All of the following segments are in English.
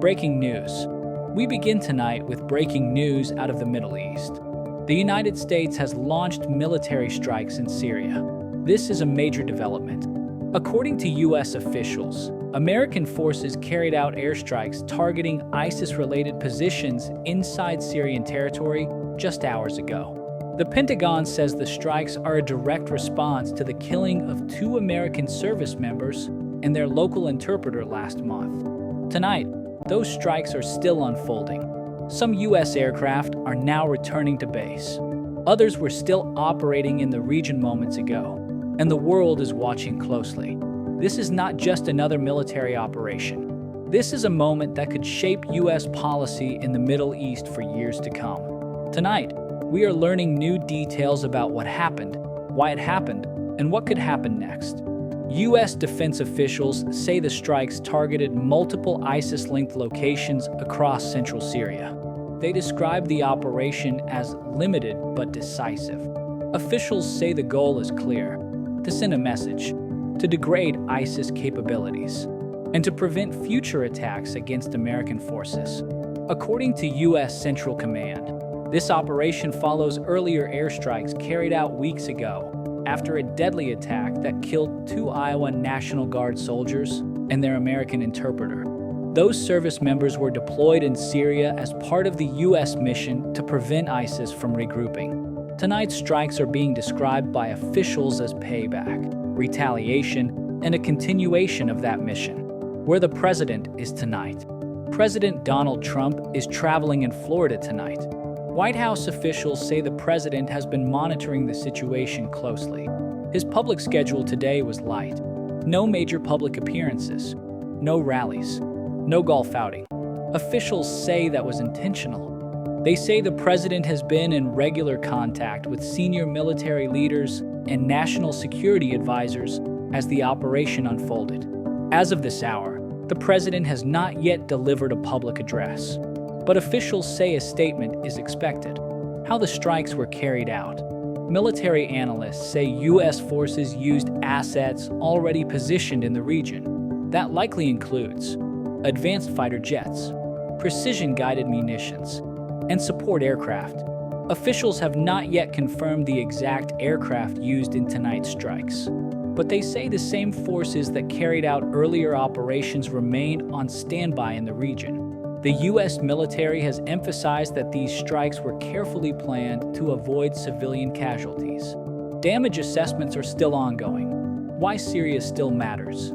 Breaking news. We begin tonight with breaking news out of the Middle East. The United States has launched military strikes in Syria. This is a major development. According to U.S. officials, American forces carried out airstrikes targeting ISIS-related positions inside Syrian territory just hours ago. The Pentagon says the strikes are a direct response to the killing of 2 American service members and their local interpreter last month. Tonight, those strikes are still unfolding. Some U.S. aircraft are now returning to base. Others were still operating in the region moments ago, and the world is watching closely. This is not just another military operation. This is a moment that could shape U.S. policy in the Middle East for years to come. Tonight, we are learning new details about what happened, why it happened, and what could happen next. U.S. defense officials say the strikes targeted multiple ISIS-linked locations across central Syria. They describe the operation as limited but decisive. Officials say the goal is clear: to send a message, to degrade ISIS capabilities, and to prevent future attacks against American forces. According to U.S. Central Command, this operation follows earlier airstrikes carried out weeks ago after a deadly attack that killed 2 Iowa National Guard soldiers and their American interpreter. Those service members were deployed in Syria as part of the U.S. mission to prevent ISIS from regrouping. Tonight's strikes are being described by officials as payback, retaliation, and a continuation of that mission. Where the president is tonight. President Donald Trump is traveling in Florida tonight. White House officials say the president has been monitoring the situation closely. His public schedule today was light. No major public appearances, no rallies, no golf outing. Officials say that was intentional. They say the president has been in regular contact with senior military leaders and national security advisors as the operation unfolded. As of this hour, the president has not yet delivered a public address, but officials say a statement is expected. How the strikes were carried out. Military analysts say U.S. forces used assets already positioned in the region. That likely includes advanced fighter jets, precision-guided munitions, and support aircraft. Officials have not yet confirmed the exact aircraft used in tonight's strikes, but they say the same forces that carried out earlier operations remain on standby in the region. The U.S. military has emphasized that these strikes were carefully planned to avoid civilian casualties. Damage assessments are still ongoing. Why Syria still matters.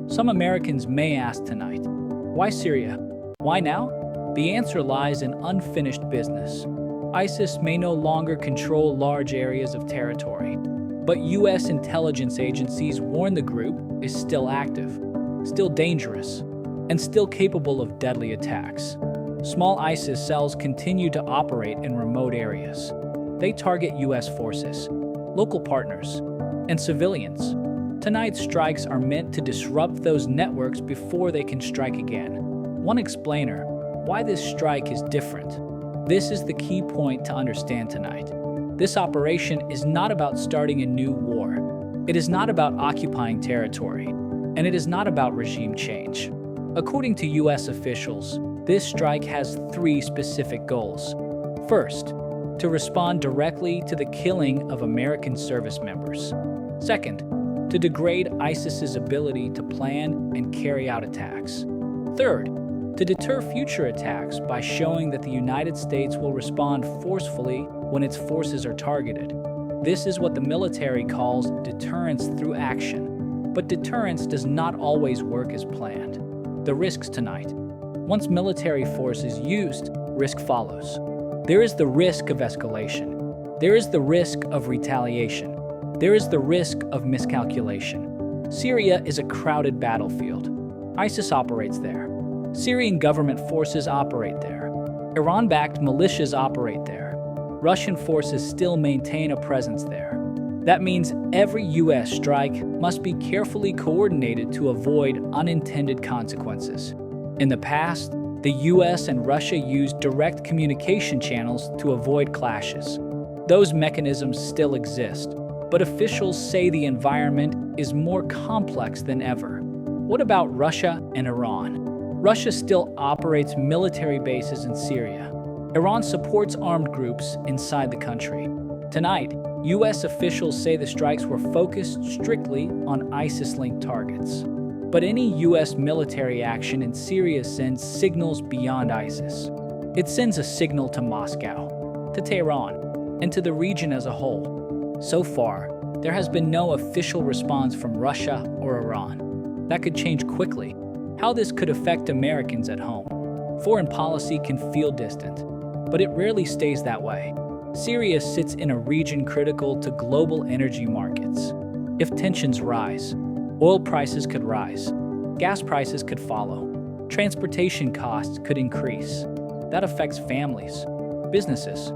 Some Americans may ask tonight, why Syria? Why now? The answer lies in unfinished business. ISIS may no longer control large areas of territory, but U.S. intelligence agencies warn the group is still active, still dangerous, and still capable of deadly attacks. Small ISIS cells continue to operate in remote areas. They target U.S. forces, local partners, and civilians. Tonight's strikes are meant to disrupt those networks before they can strike again. One explainer, why this strike is different. This is the key point to understand tonight. This operation is not about starting a new war. It is not about occupying territory, and it is not about regime change. According to U.S. officials, this strike has 3 specific goals. First, to respond directly to the killing of American service members. Second, to degrade ISIS's ability to plan and carry out attacks. Third, to deter future attacks by showing that the United States will respond forcefully when its forces are targeted. This is what the military calls deterrence through action. But deterrence does not always work as planned. The risks tonight. Once military force is used, risk follows. There is the risk of escalation. There is the risk of retaliation. There is the risk of miscalculation. Syria is a crowded battlefield. ISIS operates there. Syrian government forces operate there. Iran-backed militias operate there. Russian forces still maintain a presence there. That means every U.S. strike must be carefully coordinated to avoid unintended consequences. In the past, the U.S. and Russia used direct communication channels to avoid clashes. Those mechanisms still exist, but officials say the environment is more complex than ever. What about Russia and Iran? Russia still operates military bases in Syria. Iran supports armed groups inside the country. Tonight, U.S. officials say the strikes were focused strictly on ISIS-linked targets. But any U.S. military action in Syria sends signals beyond ISIS. It sends a signal to Moscow, to Tehran, and to the region as a whole. So far, there has been no official response from Russia or Iran. That could change quickly. How this could affect Americans at home. Foreign policy can feel distant, but it rarely stays that way. Syria sits in a region critical to global energy markets. If tensions rise, oil prices could rise, gas prices could follow, transportation costs could increase. That affects families, businesses,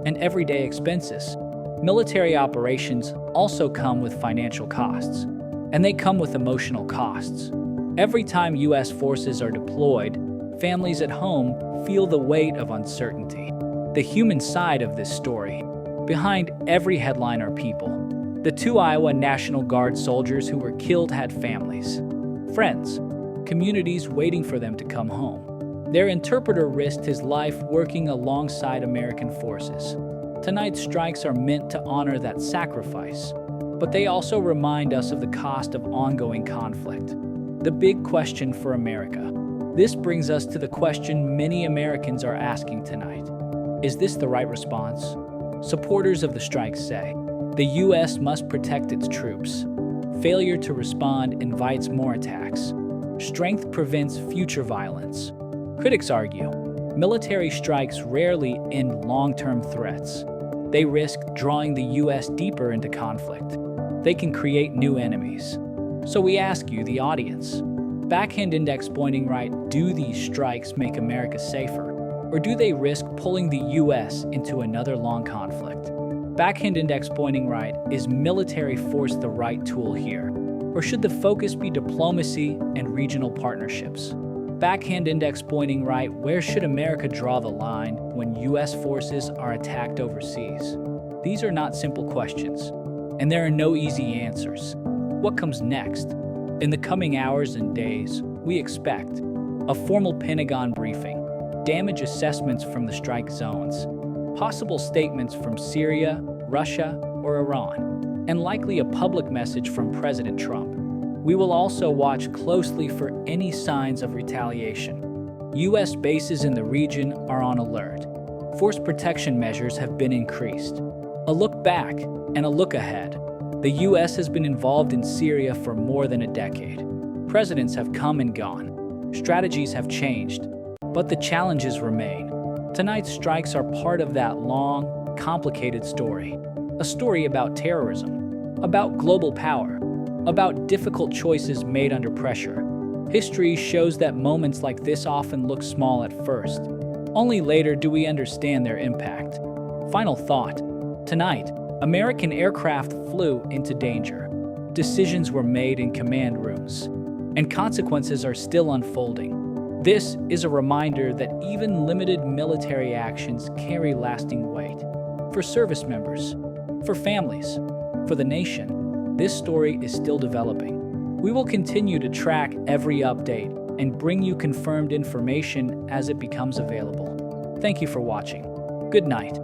and everyday expenses. Military operations also come with financial costs, and they come with emotional costs. Every time U.S. forces are deployed, families at home feel the weight of uncertainty. The human side of this story. Behind every headline are people. The 2 Iowa National Guard soldiers who were killed had families, friends, communities waiting for them to come home. Their interpreter risked his life working alongside American forces. Tonight's strikes are meant to honor that sacrifice, but they also remind us of the cost of ongoing conflict. The big question for America. This brings us to the question many Americans are asking tonight. Is this the right response? Supporters of the strikes say, the U.S. must protect its troops. Failure to respond invites more attacks. Strength prevents future violence. Critics argue, military strikes rarely end long-term threats. They risk drawing the U.S. deeper into conflict. They can create new enemies. So we ask you, the audience, backhand index pointing right, do these strikes make America safer? Or do they risk pulling the U.S. into another long conflict? Backhand index pointing right, is military force the right tool here? Or should the focus be diplomacy and regional partnerships? Backhand index pointing right, where should America draw the line when U.S. forces are attacked overseas? These are not simple questions, and there are no easy answers. What comes next? In the coming hours and days, we expect a formal Pentagon briefing, damage assessments from the strike zones, possible statements from Syria, Russia, or Iran, and likely a public message from President Trump. We will also watch closely for any signs of retaliation. U.S. bases in the region are on alert. Force protection measures have been increased. A look back and a look ahead. The U.S. has been involved in Syria for more than a decade. Presidents have come and gone. Strategies have changed, but the challenges remain. Tonight's strikes are part of that long, complicated story. A story about terrorism, about global power, about difficult choices made under pressure. History shows that moments like this often look small at first. Only later do we understand their impact. Final thought. Tonight, American aircraft flew into danger. Decisions were made in command rooms, and consequences are still unfolding. This is a reminder that even limited military actions carry lasting weight. For service members, for families, for the nation, this story is still developing. We will continue to track every update and bring you confirmed information as it becomes available. Thank you for watching. Good night.